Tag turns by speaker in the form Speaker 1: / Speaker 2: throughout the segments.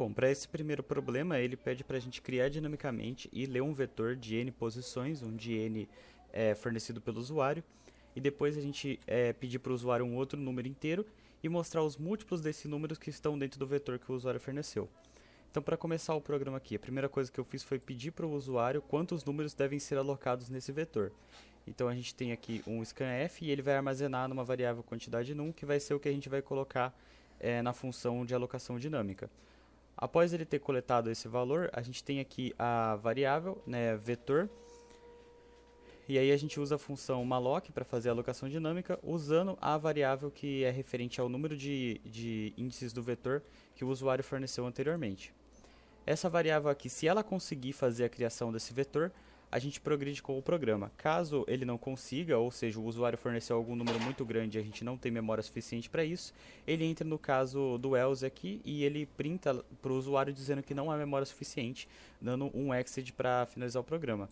Speaker 1: Bom, para esse primeiro problema, ele pede para a gente criar dinamicamente e ler um vetor de n posições, onde n é fornecido pelo usuário, e depois a gente pedir para o usuário um outro número inteiro e mostrar os múltiplos desses números que estão dentro do vetor que o usuário forneceu. Então, para começar o programa aqui, a primeira coisa que eu fiz foi pedir para o usuário quantos números devem ser alocados nesse vetor. Então, a gente tem aqui um scanf e ele vai armazenar numa variável quantidade num, que vai ser o que a gente vai colocar na função de alocação dinâmica. Após ele ter coletado esse valor, a gente tem aqui a variável, né, vetor, e aí a gente usa a função malloc para fazer a alocação dinâmica, usando a variável que é referente ao número de índices do vetor que o usuário forneceu anteriormente. Essa variável aqui, se ela conseguir fazer a criação desse vetor, a gente progride com o programa. Caso ele não consiga, ou seja, o usuário forneceu algum número muito grande e a gente não tem memória suficiente para isso, ele entra no caso do else aqui e ele printa para o usuário dizendo que não há memória suficiente, dando um exit para finalizar o programa.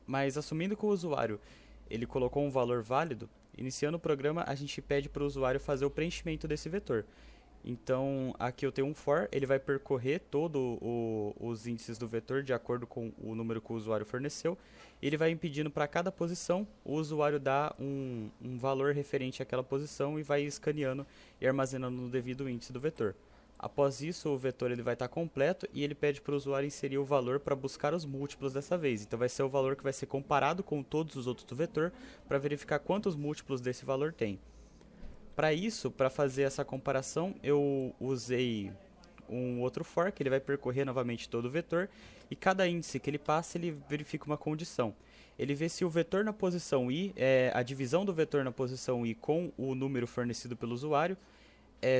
Speaker 1: Mas assumindo que o usuário ele colocou um valor válido, iniciando o programa a gente pede para o usuário fazer o preenchimento desse vetor. Então, aqui eu tenho um for, ele vai percorrer todos os índices do vetor de acordo com o número que o usuário forneceu. Ele vai impedindo para cada posição, o usuário dá um valor referente àquela posição e vai escaneando e armazenando no devido índice do vetor. Após isso, o vetor ele vai estar completo e ele pede para o usuário inserir o valor para buscar os múltiplos dessa vez. Então, vai ser o valor que vai ser comparado com todos os outros do vetor para verificar quantos múltiplos desse valor tem. Para isso, para fazer essa comparação, eu usei um outro for, que ele vai percorrer novamente todo o vetor, e cada índice que ele passa, ele verifica uma condição. Ele vê se o vetor na posição i, a divisão do vetor na posição i com o número fornecido pelo usuário,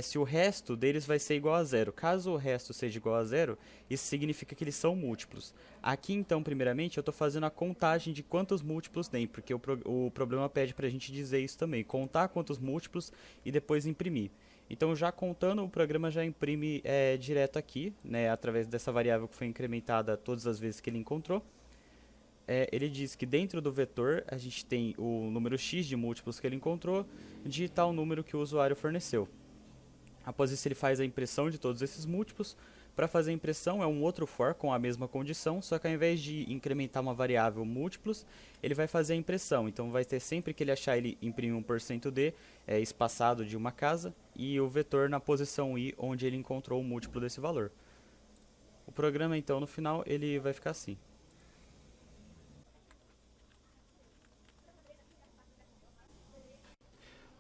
Speaker 1: se o resto deles vai ser igual a zero. Caso o resto seja igual a zero, isso significa que eles são múltiplos. Aqui, então, primeiramente, eu estou fazendo a contagem de quantos múltiplos tem, porque o problema pede para a gente dizer isso também. Contar quantos múltiplos e depois imprimir. Então, já contando, o programa já imprime direto aqui, né, através dessa variável que foi incrementada todas as vezes que ele encontrou. Ele diz que dentro do vetor, a gente tem o número x de múltiplos que ele encontrou, de tal número que o usuário forneceu. Após isso, ele faz a impressão de todos esses múltiplos. Para fazer a impressão, é um outro for com a mesma condição, só que ao invés de incrementar uma variável múltiplos, ele vai fazer a impressão. Então, vai ter sempre que ele achar, ele imprime 1%d espaçado de uma casa e o vetor na posição i, onde ele encontrou o múltiplo desse valor. O programa, então, no final, ele vai ficar assim.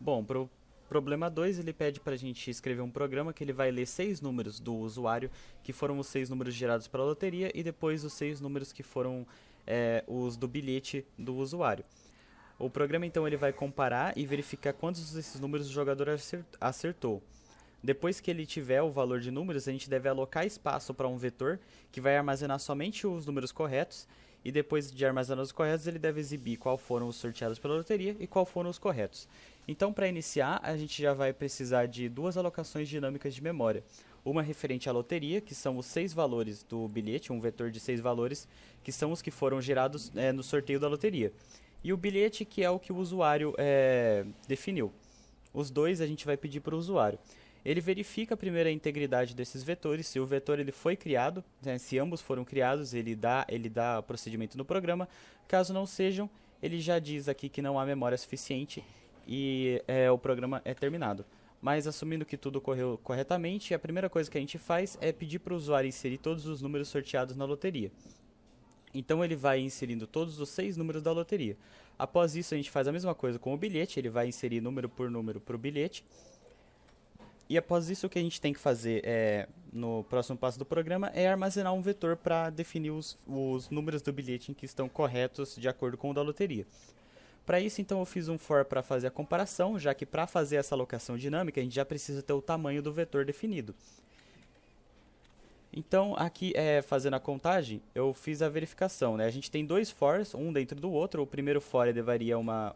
Speaker 1: Bom, para o problema 2, ele pede para a gente escrever um programa que ele vai ler 6 números do usuário, que foram os 6 números gerados pela loteria, e depois os 6 números que foram os do bilhete do usuário. O programa, então, ele vai comparar e verificar quantos desses números o jogador acertou. Depois que ele tiver o valor de números, a gente deve alocar espaço para um vetor que vai armazenar somente os números corretos, e depois de armazenar os corretos, ele deve exibir qual foram os sorteados pela loteria e qual foram os corretos. Então, para iniciar, a gente já vai precisar de duas alocações dinâmicas de memória. Uma referente à loteria, que são os 6 valores do bilhete, um vetor de 6 valores, que são os que foram gerados no sorteio da loteria. E o bilhete, que é o que o usuário definiu. Os dois a gente vai pedir para o usuário. Ele verifica primeiro a integridade desses vetores, se o vetor ele foi criado, né, se ambos foram criados, ele dá procedimento no programa. Caso não sejam, ele já diz aqui que não há memória suficiente e o programa é terminado. Mas assumindo que tudo ocorreu corretamente, a primeira coisa que a gente faz é pedir para o usuário inserir todos os números sorteados na loteria. Então ele vai inserindo todos os 6 números da loteria. Após isso, a gente faz a mesma coisa com o bilhete, ele vai inserir número por número para o bilhete. E após isso, o que a gente tem que fazer no próximo passo do programa é armazenar um vetor para definir os números do bilhete em que estão corretos de acordo com o da loteria. Para isso, então, eu fiz um for para fazer a comparação, já que para fazer essa alocação dinâmica, a gente já precisa ter o tamanho do vetor definido. Então, aqui, fazendo a contagem, eu fiz a verificação, né? A gente tem dois fors, um dentro do outro. O primeiro for levaria uma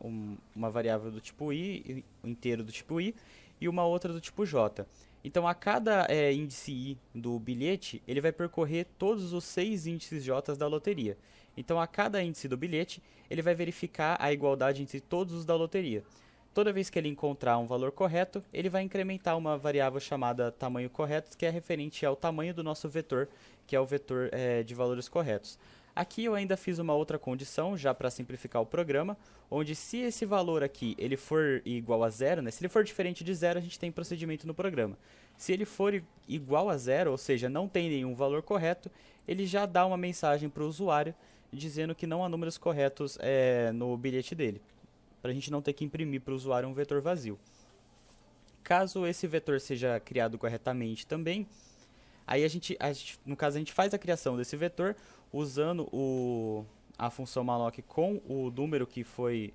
Speaker 1: variável do tipo i, inteiro do tipo i, e uma outra do tipo j. Então, a cada índice i do bilhete, ele vai percorrer todos os 6 índices j da loteria. Então, a cada índice do bilhete, ele vai verificar a igualdade entre todos os da loteria. toda vez que ele encontrar um valor correto, ele vai incrementar uma variável chamada tamanho correto, que é referente ao tamanho do nosso vetor, que é o vetor de valores corretos. Aqui eu ainda fiz uma outra condição, já para simplificar o programa, onde se esse valor aqui ele for igual a zero, né, se ele for diferente de zero, a gente tem procedimento no programa. Se ele for igual a zero, ou seja, não tem nenhum valor correto, ele já dá uma mensagem para o usuário dizendo que não há números corretos no bilhete dele, para a gente não ter que imprimir para o usuário um vetor vazio. Caso esse vetor seja criado corretamente também, aí no caso a gente faz a criação desse vetor usando a função malloc com o número que foi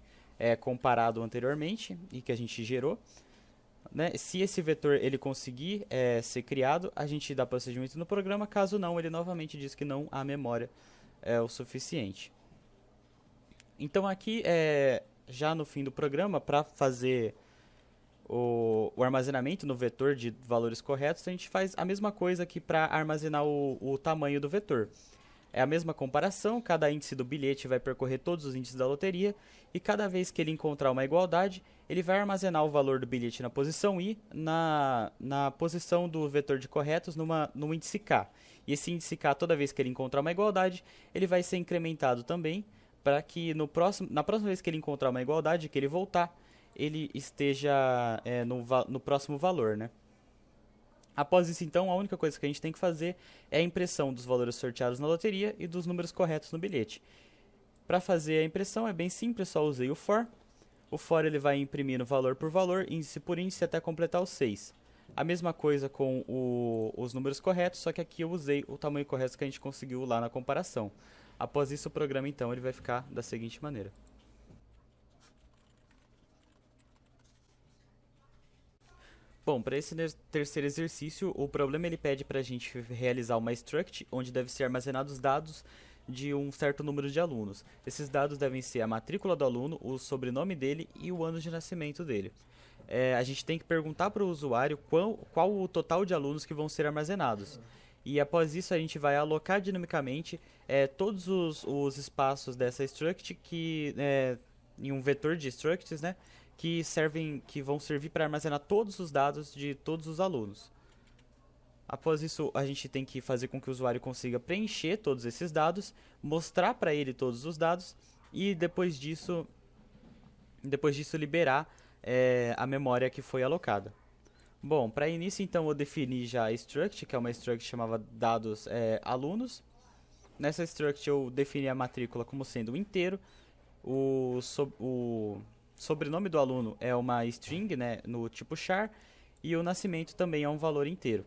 Speaker 1: comparado anteriormente e que a gente gerou. Né? Se esse vetor ele conseguir ser criado, a gente dá procedimento no programa. Caso não, ele novamente diz que não há memória o suficiente. Então aqui, já no fim do programa, para fazer o armazenamento no vetor de valores corretos, a gente faz a mesma coisa aqui para armazenar o tamanho do vetor. É a mesma comparação, cada índice do bilhete vai percorrer todos os índices da loteria e cada vez que ele encontrar uma igualdade, ele vai armazenar o valor do bilhete na posição I, na posição do vetor de corretos no índice K. E esse índice K, toda vez que ele encontrar uma igualdade, ele vai ser incrementado também para que na próxima vez que ele encontrar uma igualdade, que ele voltar, ele esteja no próximo valor, né? Após isso, então, a única coisa que a gente tem que fazer é a impressão dos valores sorteados na loteria e dos números corretos no bilhete. Para fazer a impressão é bem simples, só usei o for. O for ele vai imprimindo valor por valor, índice por índice, até completar os 6. A mesma coisa com os números corretos, só que aqui eu usei o tamanho correto que a gente conseguiu lá na comparação. Após isso, o programa então ele vai ficar da seguinte maneira. Bom, para esse terceiro exercício, o problema ele pede para a gente realizar uma struct, onde deve ser armazenados dados de um certo número de alunos. Esses dados devem ser a matrícula do aluno, o sobrenome dele e o ano de nascimento dele. A gente tem que perguntar para o usuário qual o total de alunos que vão ser armazenados. E após isso a gente vai alocar dinamicamente todos os espaços dessa struct em um vetor de structs, né? Que vão servir para armazenar todos os dados de todos os alunos. Após isso, a gente tem que fazer com que o usuário consiga preencher todos esses dados, mostrar para ele todos os dados e depois disso liberar a memória que foi alocada. Bom, para início então eu defini já a struct, que é uma struct chamada dados alunos. Nessa struct eu defini a matrícula como sendo inteiro, o sobrenome do aluno é uma string, né, no tipo char, e o nascimento também é um valor inteiro.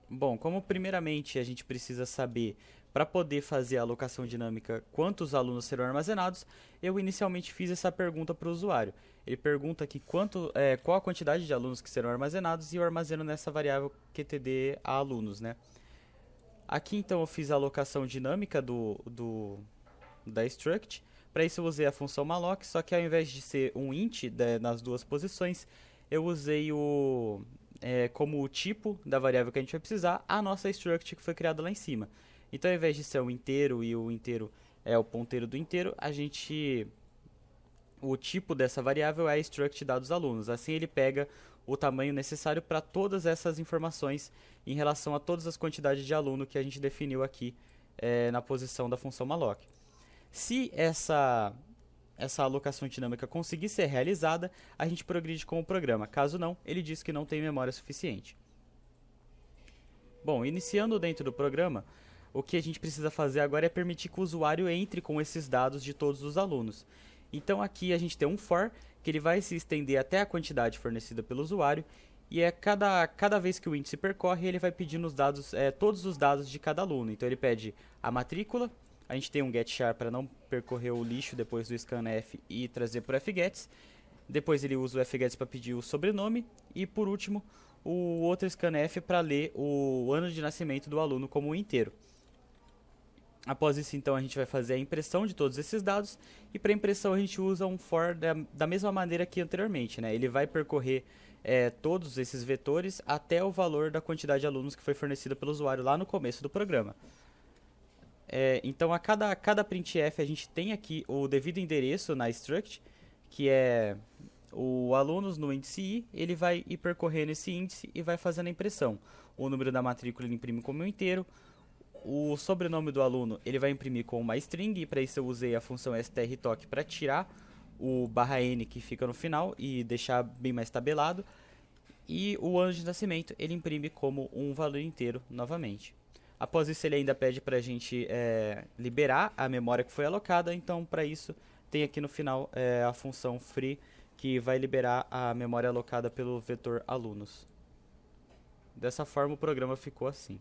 Speaker 1: Bom, como primeiramente a gente precisa saber, para poder fazer a alocação dinâmica, quantos alunos serão armazenados, eu inicialmente fiz essa pergunta para o usuário. Ele pergunta aqui qual a quantidade de alunos que serão armazenados e eu armazeno nessa variável qtd a alunos, né? Aqui então eu fiz a alocação dinâmica da struct. Para isso eu usei a função malloc, só que ao invés de ser um int nas duas posições, eu usei como o tipo da variável que a gente vai precisar, a nossa struct que foi criada lá em cima. Então ao invés de ser um inteiro e o inteiro é o ponteiro do inteiro, o tipo dessa variável é a struct dados alunos. Assim ele pega o tamanho necessário para todas essas informações em relação a todas as quantidades de aluno que a gente definiu aqui na posição da função malloc. Se essa alocação dinâmica conseguir ser realizada, a gente progride com o programa. Caso não, ele diz que não tem memória suficiente. Bom, iniciando dentro do programa, o que a gente precisa fazer agora é permitir que o usuário entre com esses dados de todos os alunos. Então aqui a gente tem um for, que ele vai se estender até a quantidade fornecida pelo usuário, e cada vez que o índice percorre, ele vai pedindo todos os dados de cada aluno. Então ele pede a matrícula. A gente tem um getChar para não percorrer o lixo depois do scanf e trazer por fgets. Depois ele usa o fgets para pedir o sobrenome. E por último, o outro scanf para ler o ano de nascimento do aluno como inteiro. Após isso, então, a gente vai fazer a impressão de todos esses dados. E para impressão a gente usa um for da mesma maneira que anteriormente, né? Ele vai percorrer todos esses vetores até o valor da quantidade de alunos que foi fornecida pelo usuário lá no começo do programa. Então a cada printf a gente tem aqui o devido endereço na struct, que é o alunos no índice I, ele vai ir percorrendo esse índice e vai fazendo a impressão. O número da matrícula ele imprime como um inteiro, o sobrenome do aluno ele vai imprimir com uma string, e para isso eu usei a função strtoc para tirar o /n que fica no final e deixar bem mais tabelado. E o ano de nascimento ele imprime como um valor inteiro novamente. Após isso ele ainda pede para a gente liberar a memória que foi alocada, então para isso tem aqui no final a função free que vai liberar a memória alocada pelo vetor alunos. Dessa forma o programa ficou assim.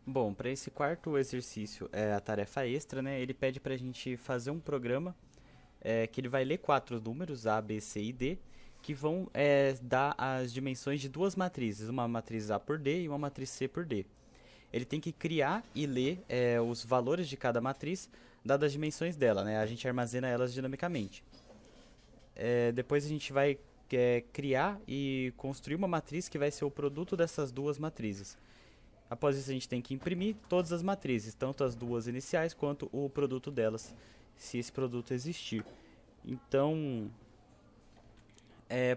Speaker 1: Bom, para esse quarto exercício, a tarefa extra, né, ele pede para a gente fazer um programa que ele vai ler 4 números, A, B, C e D, que vão dar as dimensões de duas matrizes, uma matriz A por D e uma matriz C por D. Ele tem que criar e ler os valores de cada matriz, dadas as dimensões dela, né, a gente armazena elas dinamicamente. Depois a gente vai criar e construir uma matriz que vai ser o produto dessas duas matrizes. Após isso a gente tem que imprimir todas as matrizes, tanto as duas iniciais quanto o produto delas, se esse produto existir. Então,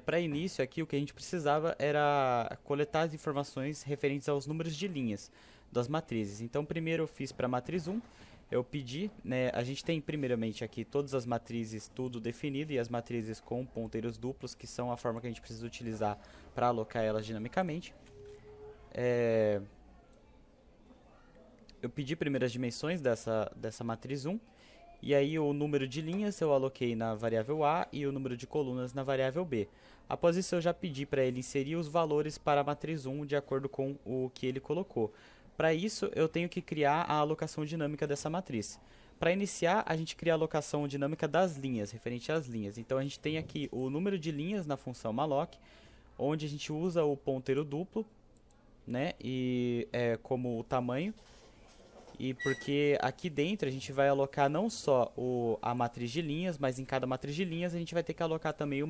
Speaker 1: para início aqui o que a gente precisava era coletar as informações referentes aos números de linhas das matrizes. Então primeiro eu fiz para a matriz 1, eu pedi, né, a gente tem primeiramente aqui todas as matrizes tudo definido e as matrizes com ponteiros duplos, que são a forma que a gente precisa utilizar para alocar elas dinamicamente. Eu pedi primeiro as dimensões dessa matriz 1, e aí o número de linhas eu aloquei na variável A e o número de colunas na variável B. Após isso eu já pedi para ele inserir os valores para a matriz 1 de acordo com o que ele colocou. Para isso eu tenho que criar a alocação dinâmica dessa matriz. Para iniciar a gente cria a alocação dinâmica das linhas, referente às linhas. Então a gente tem aqui o número de linhas na função malloc, onde a gente usa o ponteiro duplo, né, e como o tamanho. E porque aqui dentro a gente vai alocar não só a matriz de linhas, mas em cada matriz de linhas a gente vai ter que alocar também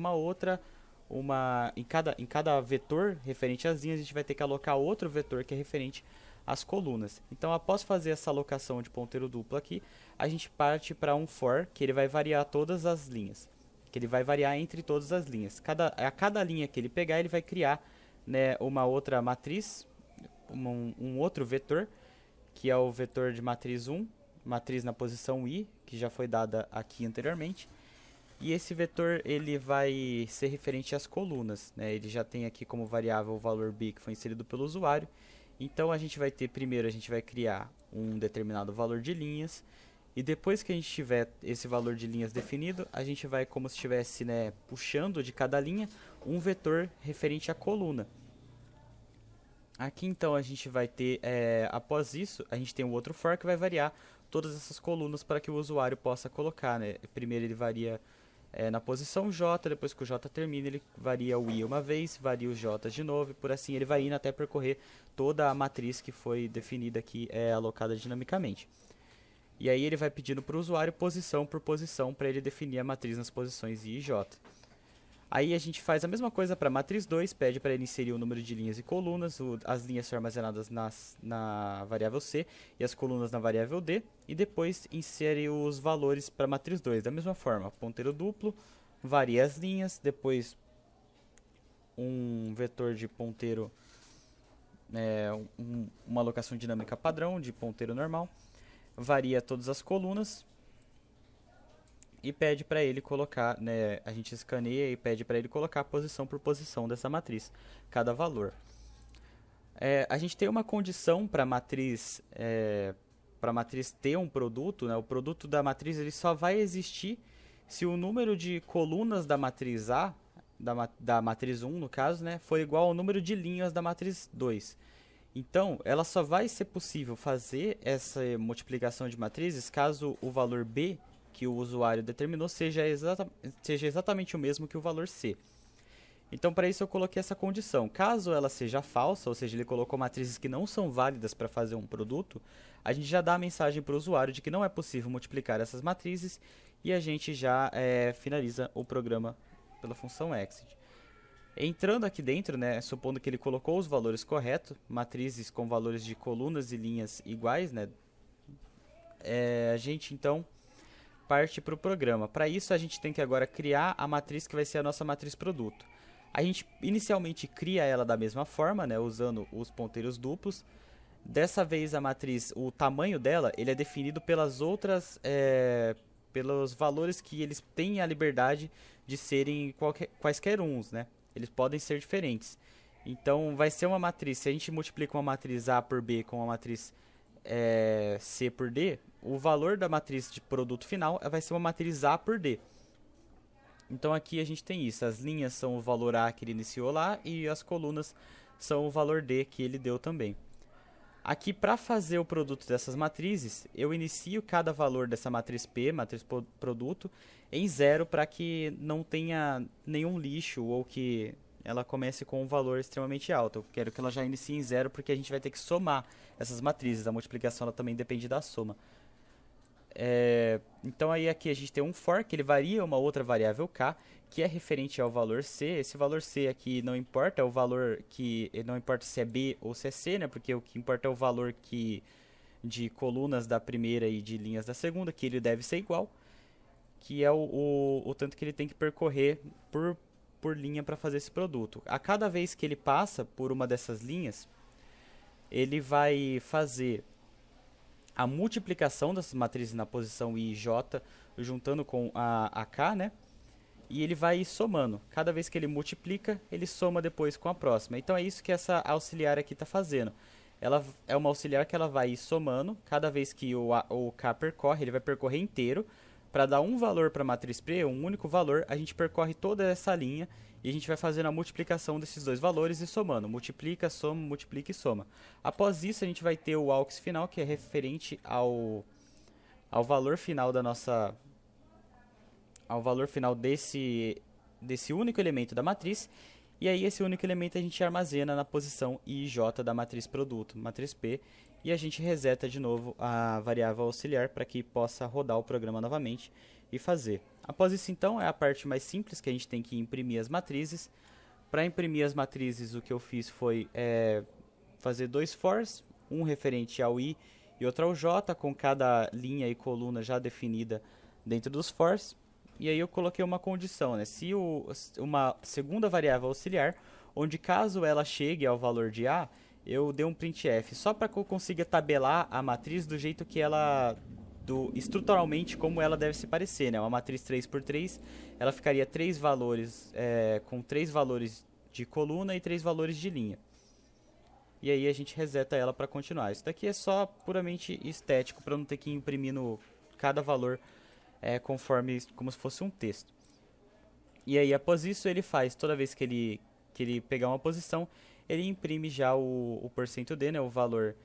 Speaker 1: em cada vetor referente às linhas a gente vai ter que alocar outro vetor que é referente às colunas. Então após fazer essa alocação de ponteiro duplo aqui, a gente parte para um for, que ele vai variar todas as linhas, que ele vai variar entre todas as linhas. A cada linha que ele pegar, ele vai criar, né, uma outra matriz, um outro vetor, que é o vetor de matriz 1, matriz na posição I, que já foi dada aqui anteriormente. E esse vetor ele vai ser referente às colunas, né? Ele já tem aqui como variável o valor B que foi inserido pelo usuário. Então a gente vai ter, primeiro a gente vai criar um determinado valor de linhas, e depois que a gente tiver esse valor de linhas definido, a gente vai como se estivesse, né, puxando de cada linha um vetor referente à coluna. Aqui então a gente vai ter, após isso, a gente tem um outro for que vai variar todas essas colunas para que o usuário possa colocar, né? Primeiro ele varia na posição J, depois que o J termina ele varia o I uma vez, varia o J de novo, e por assim ele vai indo até percorrer toda a matriz que foi definida aqui, alocada dinamicamente. E aí ele vai pedindo para o usuário posição por posição para ele definir a matriz nas posições I e J. Aí a gente faz a mesma coisa para a matriz 2, pede para ele inserir o número de linhas e colunas, as linhas são armazenadas na variável C e as colunas na variável D, e depois insere os valores para a matriz 2, da mesma forma, ponteiro duplo, varia as linhas, depois um vetor de ponteiro, uma alocação dinâmica padrão de ponteiro normal, varia todas as colunas, e pede para ele colocar, né, a gente escaneia e pede para ele colocar posição por posição dessa matriz, cada valor. A gente tem uma condição para a matriz ter um produto, né, o produto da matriz ele só vai existir se o número de colunas da matriz A, da matriz 1 no caso, né, for igual ao número de linhas da matriz 2. Então, ela só vai ser possível fazer essa multiplicação de matrizes caso o valor B que o usuário determinou seja exatamente o mesmo que o valor C. Então, para isso eu coloquei essa condição. Caso ela seja falsa, ou seja, ele colocou matrizes que não são válidas para fazer um produto, a gente já dá a mensagem para o usuário de que não é possível multiplicar essas matrizes, e a gente já finaliza o programa pela função exit. Entrando aqui dentro, né, supondo que ele colocou os valores corretos, matrizes com valores de colunas e linhas iguais, né, a gente então parte para o programa. Para isso a gente tem que agora criar a matriz que vai ser a nossa matriz produto. A gente inicialmente cria ela da mesma forma, né, usando os ponteiros duplos. Dessa vez a matriz, o tamanho dela, ele é definido pelas outras, pelos valores que eles têm a liberdade de serem quaisquer uns, né? Eles podem ser diferentes. Então vai ser uma matriz, se a gente multiplica uma matriz A por B com uma matriz C por D, o valor da matriz de produto final vai ser uma matriz A por D. Então aqui a gente tem isso, as linhas são o valor A que ele iniciou lá e as colunas são o valor D que ele deu também. Aqui para fazer o produto dessas matrizes, eu inicio cada valor dessa matriz P, matriz produto, em 0 para que não tenha nenhum lixo ou que ela comece com um valor extremamente alto. Eu quero que ela já inicie em 0 porque a gente vai ter que somar essas matrizes, a multiplicação ela também depende da soma. Então aí aqui a gente tem um for, que ele varia uma outra variável k, que é referente ao valor c. Esse valor c aqui não importa, é o valor que não importa se é b ou se é c, né? Porque o que importa é o valor de colunas da primeira e de linhas da segunda, que ele deve ser igual, que é o tanto que ele tem que percorrer por linha para fazer esse produto. A cada vez que ele passa por uma dessas linhas, ele vai fazer a multiplicação dessas matrizes na posição I e J, juntando com a K, né? E ele vai somando. Cada vez que ele multiplica, ele soma depois com a próxima. Então é isso que essa auxiliar aqui está fazendo. Ela é uma auxiliar que ela vai ir somando. Cada vez que o K percorre, ele vai percorrer inteiro. Para dar um valor para a matriz P, um único valor, a gente percorre toda essa linha e a gente vai fazendo a multiplicação desses dois valores e somando. Multiplica, soma, multiplica e soma. Após isso, a gente vai ter o aux final, que é referente ao valor final da nossa... ao valor final desse único elemento da matriz. E aí esse único elemento a gente armazena na posição I e J da matriz produto, matriz P. E a gente reseta de novo a variável auxiliar para que possa rodar o programa novamente e fazer. Após isso, então, é a parte mais simples, que a gente tem que imprimir as matrizes. Para imprimir as matrizes, o que eu fiz foi fazer dois fors, um referente ao I e outro ao J, com cada linha e coluna já definida dentro dos fors. E aí eu coloquei uma condição, né? Se uma segunda variável auxiliar, onde caso ela chegue ao valor de A, eu dei um printf, só para que eu consiga tabelar a matriz do jeito que ela... estruturalmente como ela deve se parecer, né? Uma matriz 3x3, ela ficaria 3 valores, com 3 valores de coluna e 3 valores de linha. E aí a gente reseta ela para continuar. Isso daqui é só puramente estético, para não ter que imprimir no cada valor conforme, como se fosse um texto. E aí após isso ele faz, toda vez que ele pegar uma posição, ele imprime já o %d, né? O valor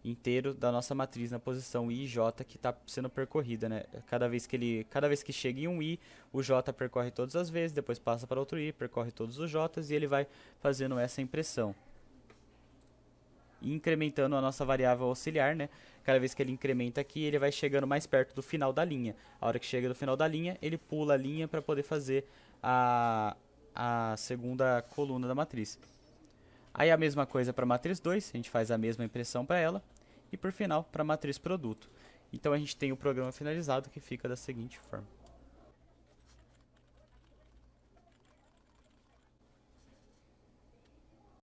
Speaker 1: inteiro da nossa matriz na posição I e J que está sendo percorrida, né? Cada vez que chega em um I, o J percorre todas as vezes, depois passa para outro I, percorre todos os J's e ele vai fazendo essa impressão. E incrementando a nossa variável auxiliar, né? Cada vez que ele incrementa aqui, ele vai chegando mais perto do final da linha. A hora que chega do final da linha, ele pula a linha para poder fazer a segunda coluna da matriz. Aí a mesma coisa para a matriz 2, a gente faz a mesma impressão para ela. E por final, para a matriz produto. Então a gente tem o programa finalizado que fica da seguinte forma.